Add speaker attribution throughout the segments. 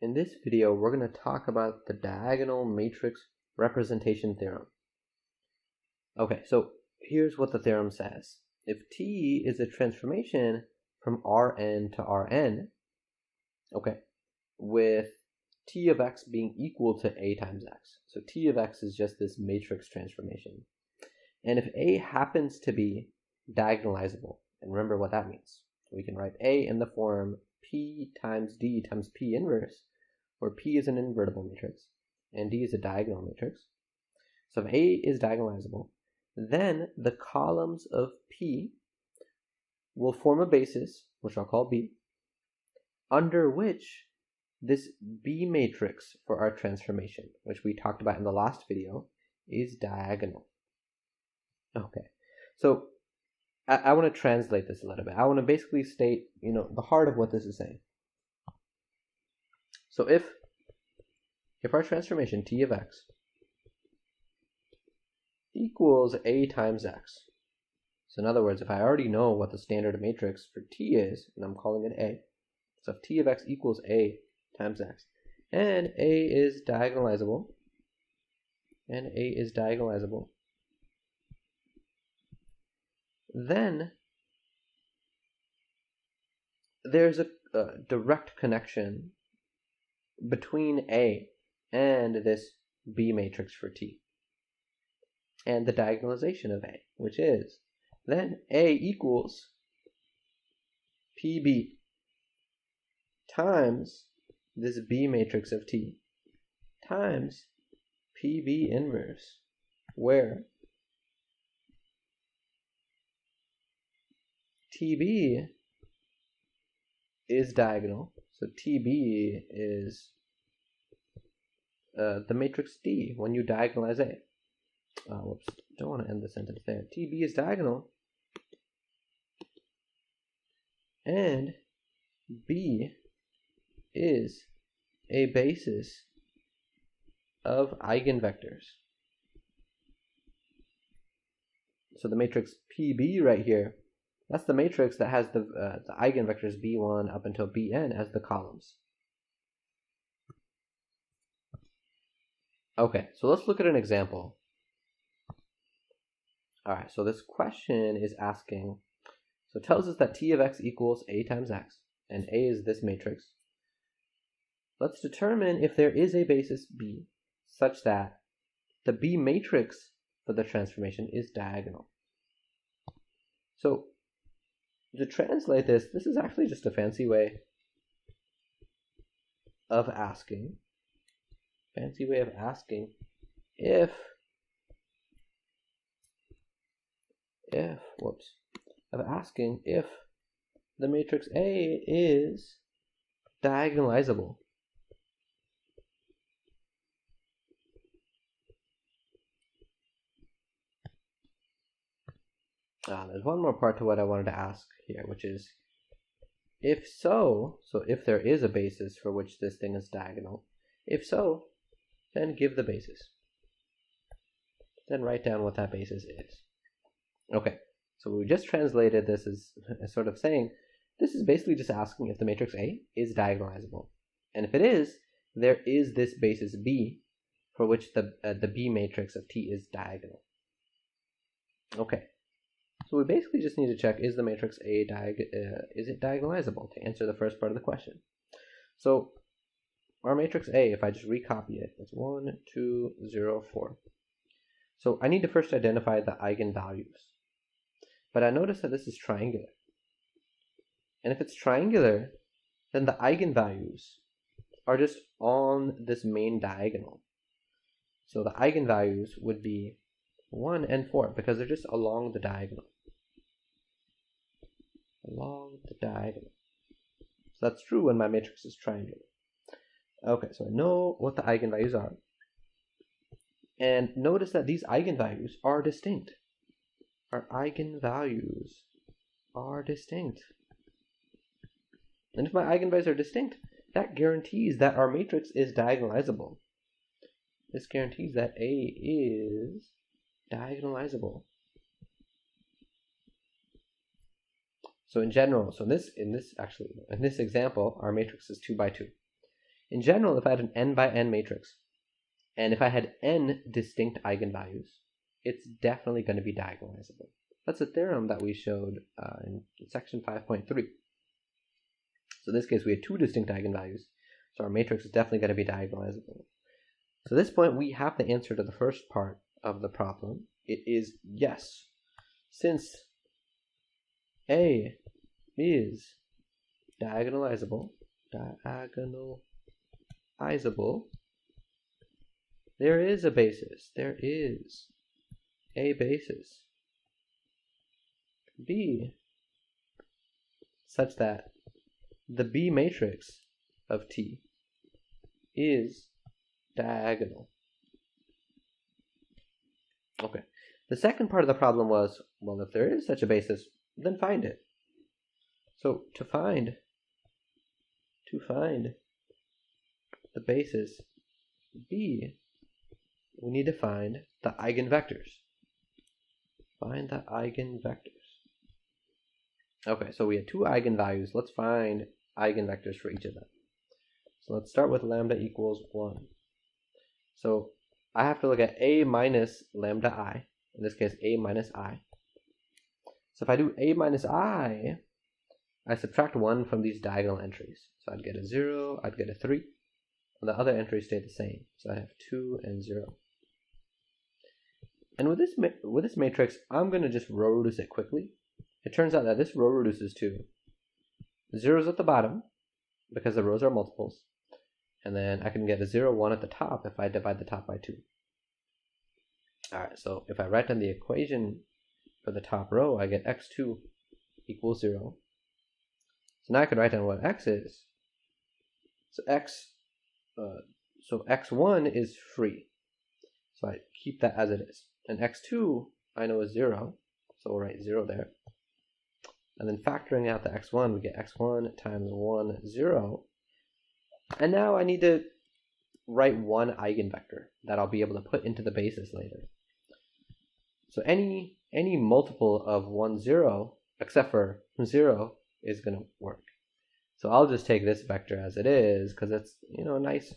Speaker 1: In this video, we're going to talk about the diagonal matrix representation theorem. Okay, so here's what the theorem says. If T is a transformation from Rn to Rn, okay, with T of x being equal to A times x. So T of x is just this matrix transformation. And if A happens to be diagonalizable, and remember what that means, we can write A in the form P times D times P inverse, where P is an invertible matrix and D is a diagonal matrix. So if A is diagonalizable, then the columns of P will form a basis, which I'll call B, under which this B matrix for our transformation, which we talked about in the last video, is diagonal. Okay, so I want to translate this a little bit. I want to basically state, the heart of what this is saying. So if our transformation T of x equals A times x, so in other words, if I already know what the standard matrix for T is, and I'm calling it A, so if T of x equals A times x, and A is diagonalizable, then there's a direct connection between A and this B matrix for T, and the diagonalization of A, which is then A equals PB times this B matrix of T times PB inverse, where TB is diagonal, so TB is the matrix D when you diagonalize A. Whoops, don't want to end the sentence there. TB is diagonal, and B is a basis of eigenvectors. So the matrix PB right here, that's the matrix that has the eigenvectors B1 up until Bn as the columns. Okay, so let's look at an example. Alright, so this question is asking, so it tells us that T of x equals A times x, and A is this matrix. Let's determine if there is a basis B such that the B matrix for the transformation is diagonal. So to translate this is actually just a fancy way of asking if the matrix A is diagonalizable. There's one more part to what I wanted to ask here, which is, if so if there is a basis for which this thing is diagonal, if so, then give the basis. Then write down what that basis is. Okay, so we just translated this as sort of saying, this is basically just asking if the matrix A is diagonalizable. And if it is, there is this basis B for which the B matrix of T is diagonal. Okay. So we basically just need to check, is the matrix A is it diagonalizable, to answer the first part of the question. So our matrix A, if I just recopy it, it's 1, 2, 0, 4. So I need to first identify the eigenvalues. But I notice that this is triangular. And if it's triangular, then the eigenvalues are just on this main diagonal. So the eigenvalues would be 1 and 4, because they're just along the diagonal. So that's true when my matrix is triangular. Okay, so I know what the eigenvalues are. And notice that these eigenvalues are distinct. And if my eigenvalues are distinct, that guarantees that our matrix is diagonalizable. This guarantees that A is diagonalizable. So in general, in this example, our matrix is 2 by 2. In general, if I had an n by n matrix, and if I had n distinct eigenvalues, it's definitely going to be diagonalizable. That's a theorem that we showed in section 5.3. So in this case, we had 2 distinct eigenvalues, so our matrix is definitely going to be diagonalizable. So at this point, we have the answer to the first part of the problem. It is yes. Since A is diagonalizable, there is a basis. There is a basis B such that the B matrix of T is diagonal. Okay. The second part of the problem was, well, if there is such a basis, then find it. So to find the basis B, we need to find the eigenvectors. Find the eigenvectors. Okay, so we had 2 eigenvalues. Let's find eigenvectors for each of them. So let's start with lambda equals 1. So I have to look at A minus lambda I. In this case, A minus I. So if I do A minus I subtract 1 from these diagonal entries. So I'd get a 0, I'd get a 3. And the other entries stay the same. So I have 2 and 0. And with this matrix, I'm going to just row reduce it quickly. It turns out that this row reduces to 0's at the bottom, because the rows are multiples. And then I can get a 0, 1 at the top if I divide the top by 2. Alright, so if I write down the equation for the top row, I get x2 equals 0. So now I can write down what x is. So x1 is free. So I keep that as it is. And x2 I know is 0, so we'll write 0 there. And then factoring out the x1, we get x1 times 1, 0. And now I need to write one eigenvector that I'll be able to put into the basis later. So any multiple of 1, 0, except for 0, is going to work. So I'll just take this vector as it is, because it's, nice.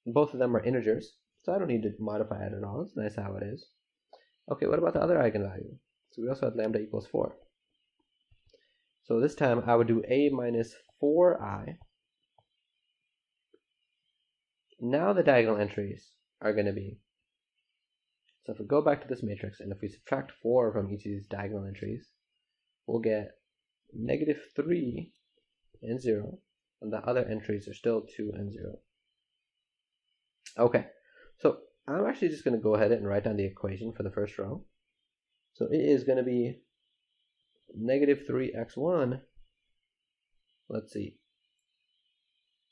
Speaker 1: Both of them are integers, so I don't need to modify it at all. It's nice how it is. Okay, what about the other eigenvalue? So we also had lambda equals 4. So this time I would do A minus 4i. Now the diagonal entries are going to be, so if we go back to this matrix, and if we subtract 4 from each of these diagonal entries, we'll get negative 3 and 0, and the other entries are still 2 and 0. Okay, so I'm actually just going to go ahead and write down the equation for the first row. So it is going to be negative 3x1, let's see,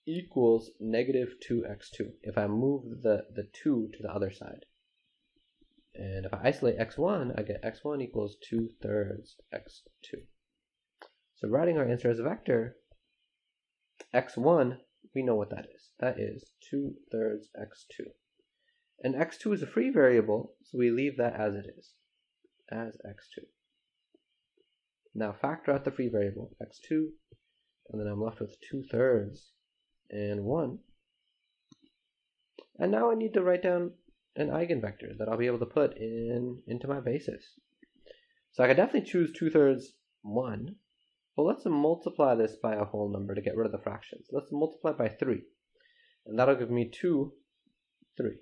Speaker 1: equals negative 2x2 if I move the 2 to the other side. And if I isolate x1, I get x1 equals 2/3 x2. So writing our answer as a vector, x1, we know what that is. That is 2/3 x2. And x2 is a free variable, so we leave that as it is, as x2. Now factor out the free variable, x2, and then I'm left with 2/3 and 1. And now I need to write down an eigenvector that I'll be able to put into my basis. So I could definitely choose 2/3 1, but let's multiply this by a whole number to get rid of the fractions. Let's multiply by 3, and that'll give me 2, 3.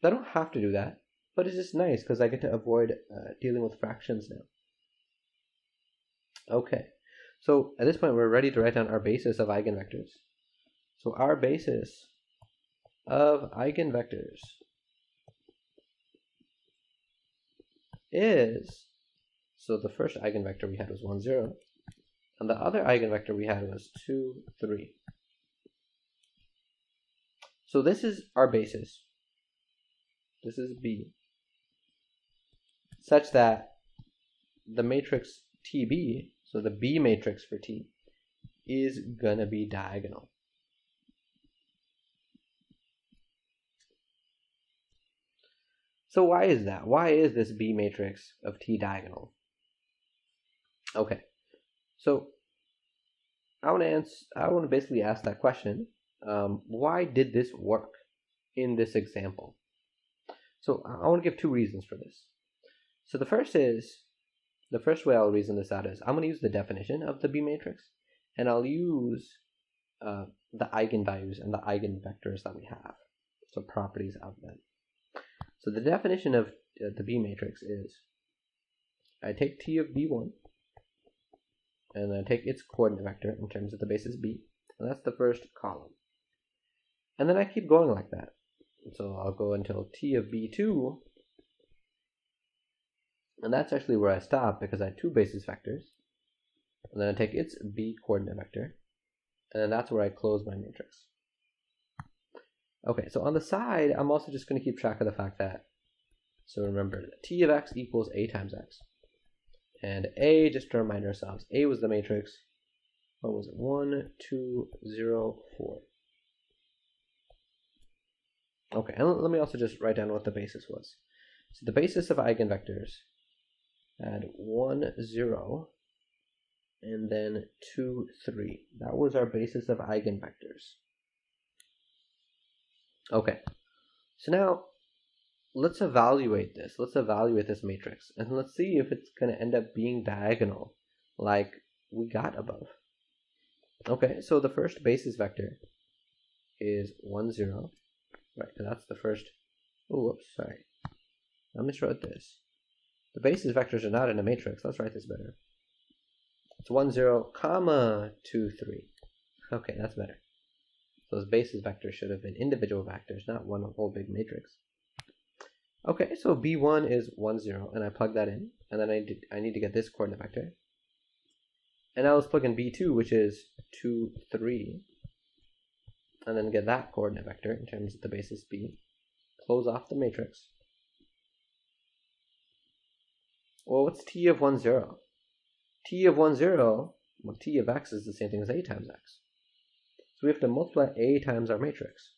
Speaker 1: I don't have to do that, but it's just nice because I get to avoid dealing with fractions now. Okay, so at this point we're ready to write down our basis of eigenvectors. So our basis of eigenvectors is, so the first eigenvector we had was 1, 0, and the other eigenvector we had was 2, 3. So this is our basis. This is B, such that the matrix TB, so the B matrix for T, is going to be diagonal. So why is that? Why is this B matrix of T diagonal? Okay, so I want to basically ask that question. Why did this work in this example? So I want to give two reasons for this. So the first way I'll reason this out is I'm going to use the definition of the B matrix, and I'll use the eigenvalues and the eigenvectors that we have, so properties of them. So the definition of the B matrix is I take T of B1, and then I take its coordinate vector in terms of the basis B, and that's the first column. And then I keep going like that. So I'll go until T of B2, and that's actually where I stop because I have two basis vectors. And then I take its B coordinate vector, and then that's where I close my matrix. Okay, so on the side, I'm also just going to keep track of the fact that, so remember, T of x equals A times x. And A, just to remind ourselves, A was the matrix, what was it, 1, 2, 0, 4. Okay, and let me also just write down what the basis was. So the basis of eigenvectors had 1, 0, and then 2, 3. That was our basis of eigenvectors. Okay, so now let's evaluate this. Let's evaluate this matrix, and let's see if it's going to end up being diagonal like we got above. Okay, so the first basis vector is 1, 0. Right, so that's the first. Oh, whoops, sorry. I miswrote this. The basis vectors are not in a matrix. Let's write this better. It's 1, 0, comma 2, 3. Okay, that's better. So those basis vectors should have been individual vectors, not one whole big matrix. Okay, so B1 is 1, 0, and I plug that in, and then I need to get this coordinate vector. And now let's plug in B2, which is 2, 3, and then get that coordinate vector in terms of the basis B. Close off the matrix. Well, what's T of 1, 0? T of 1, 0, well, T of x is the same thing as A times x. So we have to multiply A times our matrix.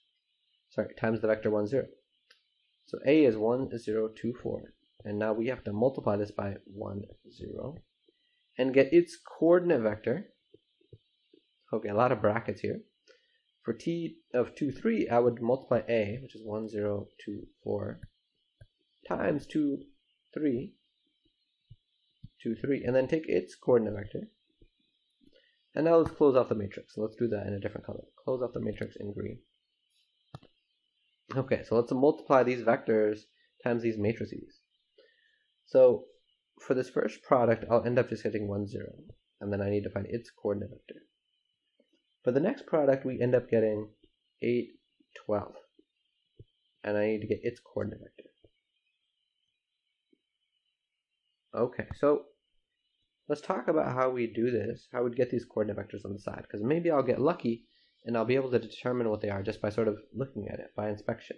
Speaker 1: Sorry, times the vector 1, 0. So A is 1, 0, 2, 4. And now we have to multiply this by 1, 0. And get its coordinate vector. Okay, a lot of brackets here. For T of 2, 3, I would multiply A, which is 1, 0, 2, 4, times 2, 3, 2, 3, and then take its coordinate vector. And now let's close off the matrix. So let's do that in a different color. Close off the matrix in green. Okay, so let's multiply these vectors times these matrices. So for this first product, I'll end up just getting 1, 0, and then I need to find its coordinate vector. For the next product, we end up getting 8, 12, and I need to get its coordinate vector. Okay, so let's talk about how we do this, how we'd get these coordinate vectors on the side, because maybe I'll get lucky and I'll be able to determine what they are just by sort of looking at it, by inspection.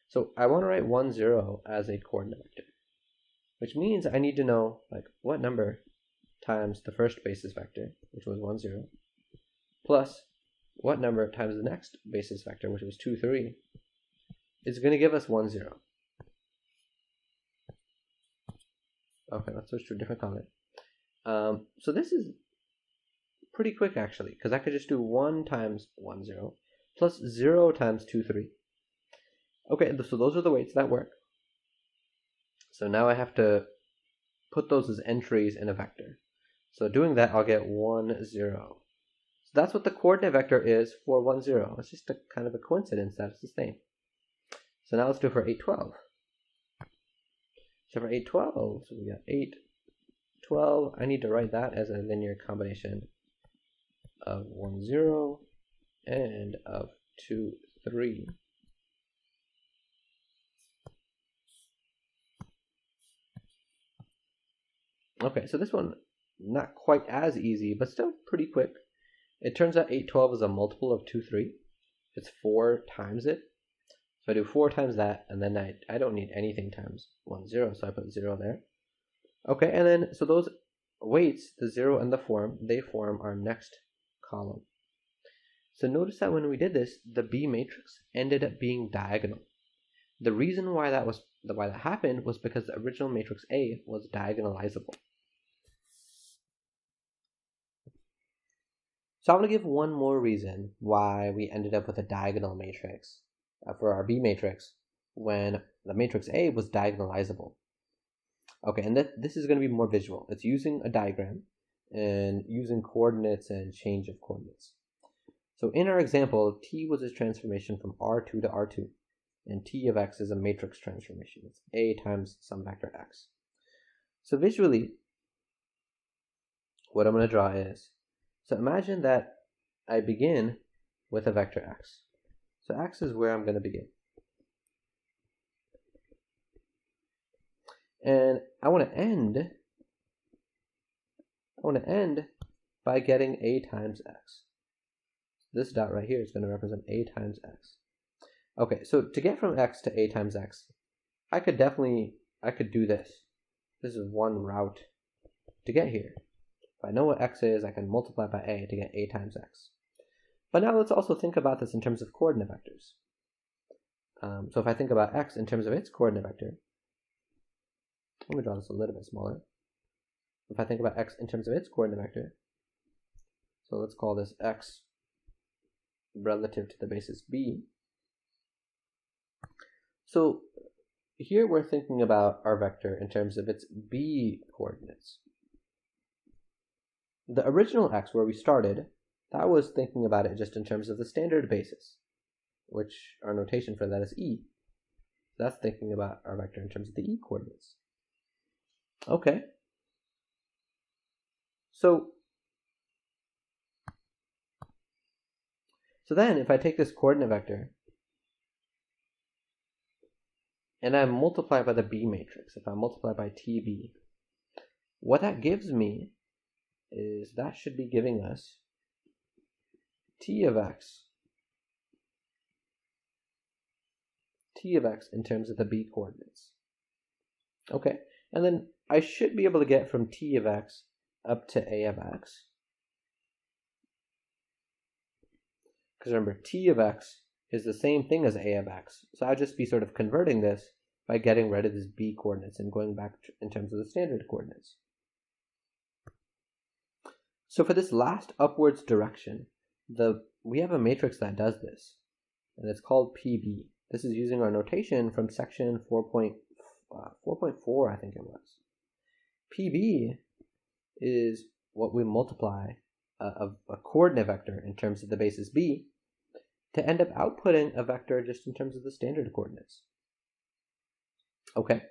Speaker 1: So I want to write 1, 0 as a coordinate vector, which means I need to know like what number times the first basis vector, which was 1, 0, plus what number times the next basis vector, which was 2, 3, is going to give us 1, 0. Okay, let's switch to a different color. So this is pretty quick actually, because I could just do 1 times 1, 0 plus 0 times 2, 3. Okay, so those are the weights that work. So now I have to put those as entries in a vector. So doing that, I'll get 1, 0. So that's what the coordinate vector is for 1, 0. It's just a kind of a coincidence that it's the same. So now let's do it for 8, 12. So for 8, 12, so we got 8, 12. I need to write that as a linear combination of 1, 0 and of 2, 3. Okay, so this one, not quite as easy, but still pretty quick. It turns out 8, 12 is a multiple of 2, 3. It's 4 times it. So I do 4 times that, and then I don't need anything times 1, 0, so I put 0 there. Okay, and then, so those weights, the 0 and the form, they form our next column. So notice that when we did this, the B matrix ended up being diagonal. The reason why that happened was because the original matrix A was diagonalizable. So I'm going to give one more reason why we ended up with a diagonal matrix for our B matrix when the matrix A was diagonalizable. Okay, and this is going to be more visual. It's using a diagram and using coordinates and change of coordinates. So in our example, T was a transformation from R2 to R2, and T of X is a matrix transformation. It's A times some vector X. So visually, what I'm going to draw is, so imagine that I begin with a vector X. So X is where I'm going to begin. And I want to end by getting A times X. This dot right here is going to represent A times X. Okay, so to get from X to A times X, I could do this. This is one route to get here. If I know what X is, I can multiply by A to get A times X. But now let's also think about this in terms of coordinate vectors. So if I think about X in terms of its coordinate vector, let me draw this a little bit smaller. If I think about X in terms of its coordinate vector, so let's call this X relative to the basis B. So here we're thinking about our vector in terms of its B coordinates. The original X where we started, that was thinking about it just in terms of the standard basis, which our notation for that is E. That's thinking about our vector in terms of the E coordinates. Okay. So then if I take this coordinate vector and I multiply by the B matrix, if I multiply by TB, what that gives me is that should be giving us T of X in terms of the B coordinates. Okay, and then I should be able to get from T of X up to A of X. Because remember, T of X is the same thing as A of X. So I'd just be sort of converting this by getting rid of these B coordinates and going back in terms of the standard coordinates. So for this last upwards direction, we have a matrix that does this, and it's called PB. This is using our notation from section 4.4, I think it was. PB is what we multiply a coordinate vector in terms of the basis B to end up outputting a vector just in terms of the standard coordinates. Okay,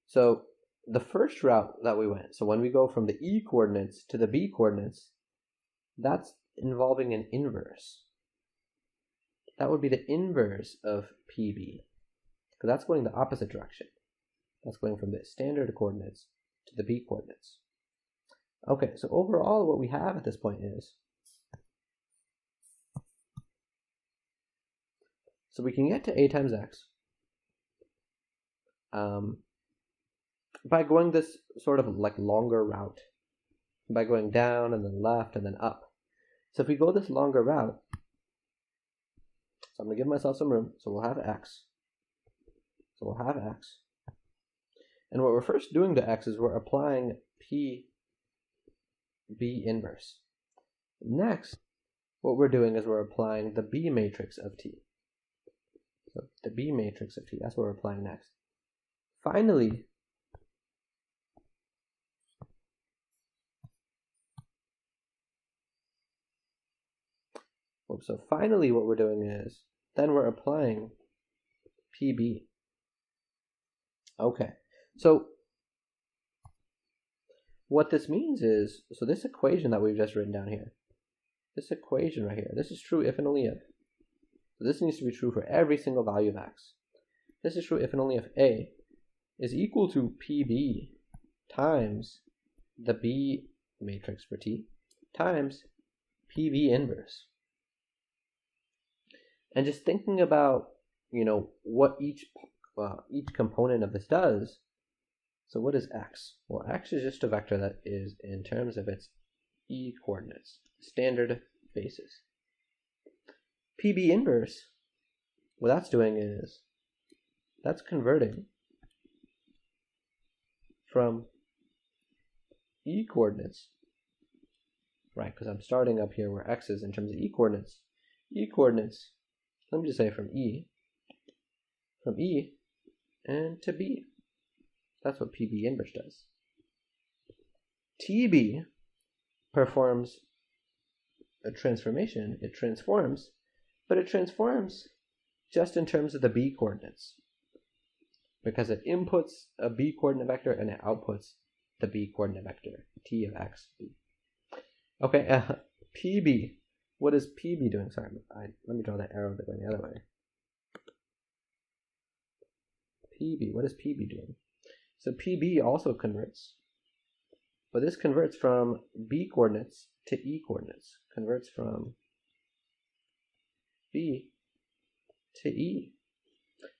Speaker 1: so the first route that we went, so when we go from the E coordinates to the B coordinates, that's involving an inverse. That would be the inverse of PB, because that's going the opposite direction. That's going from the standard coordinates to the B coordinates. Okay, so overall what we have at this point is, so we can get to A times X by going this sort of like longer route, by going down and then left and then up. So if we go this longer route, so I'm going to give myself some room, so we'll have X. So we'll have X. And what we're first doing to X is we're applying PB inverse. Next, what we're doing is we're applying the B matrix of T. So the B matrix of T, that's what we're applying next. Finally, what we're doing is, then we're applying PB. Okay, so what this means is, so this equation that we've just written down here, this equation right here, this is true if and only if. So this needs to be true for every single value of X. This is true if and only if A is equal to PB times the B matrix for T times PB inverse. And just thinking about, what each component of this does. So what is X? Well, X is just a vector that is in terms of its E coordinates, standard basis. PB inverse, what that's doing is, that's converting from E coordinates, right? Because I'm starting up here where x is in terms of e-coordinates. E-coordinates, let me just say from E and to B. That's what PB inverse does. TB performs a transformation. It transforms, but it transforms just in terms of the B coordinates, because it inputs a B coordinate vector and it outputs the B coordinate vector, T of x, B. Okay, PB. What is PB doing? Sorry, let me draw that arrow going the other way. PB, what is PB doing? So PB also converts, but this converts from B coordinates to E coordinates, converts from B to E.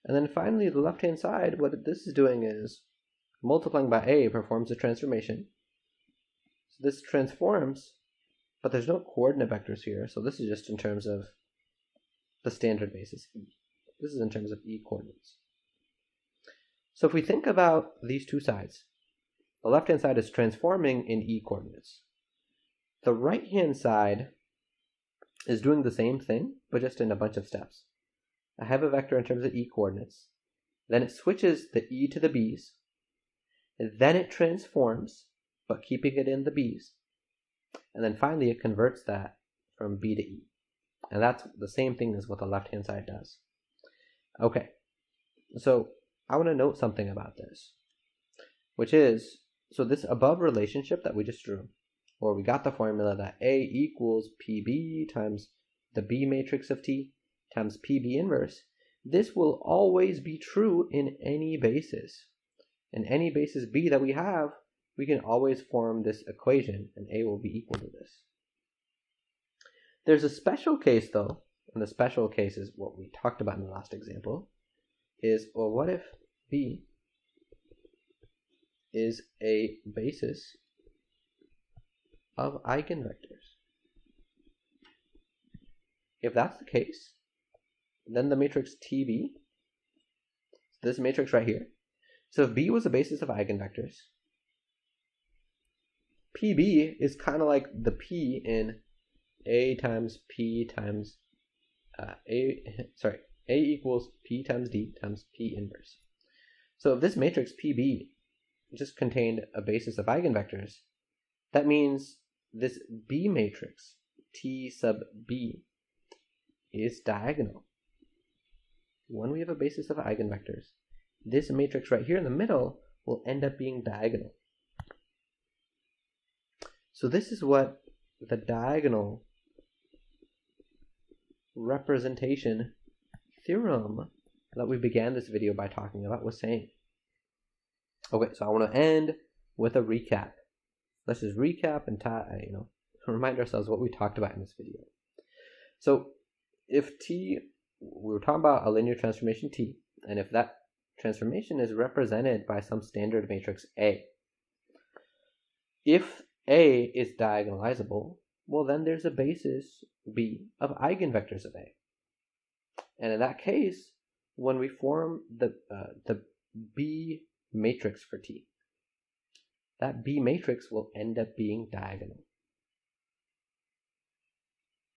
Speaker 1: And then finally, the left-hand side, what this is doing is multiplying by A performs a transformation. So this transforms, but there's no coordinate vectors here, so this is just in terms of the standard basis E. This is in terms of E coordinates. So if we think about these two sides, the left-hand side is transforming in E coordinates. The right-hand side is doing the same thing, but just in a bunch of steps. I have a vector in terms of E coordinates, then it switches the E to the B's, and then it transforms, but keeping it in the B's. And then finally it converts that from B to E. And that's the same thing as what the left-hand side does. Okay, so I want to note something about this, which is, so this above relationship that we just drew, or we got the formula that A equals PB times the B matrix of T times PB inverse, this will always be true in any basis. In any basis B that we have, we can always form this equation, and A will be equal to this. There's a special case though, and the special case is what we talked about in the last example, is, well, what if B is a basis of eigenvectors? If that's the case, then the matrix TB, this matrix right here, so if B was a basis of eigenvectors, PB is kind of like the P in A times P times A equals P times D times P inverse. So if this matrix PB just contained a basis of eigenvectors, that means this B matrix T sub B is diagonal. When we have a basis of eigenvectors, this matrix right here in the middle will end up being diagonal. So this is what the diagonal representation theorem that we began this video by talking about was saying. Okay, so I want to end with a recap. Let's just recap and remind ourselves what we talked about in this video. So if T, we were talking about a linear transformation T, and if that transformation is represented by some standard matrix A, if A is diagonalizable, well then there's a basis B of eigenvectors of A. And in that case, when we form the B matrix for T, that B matrix will end up being diagonal.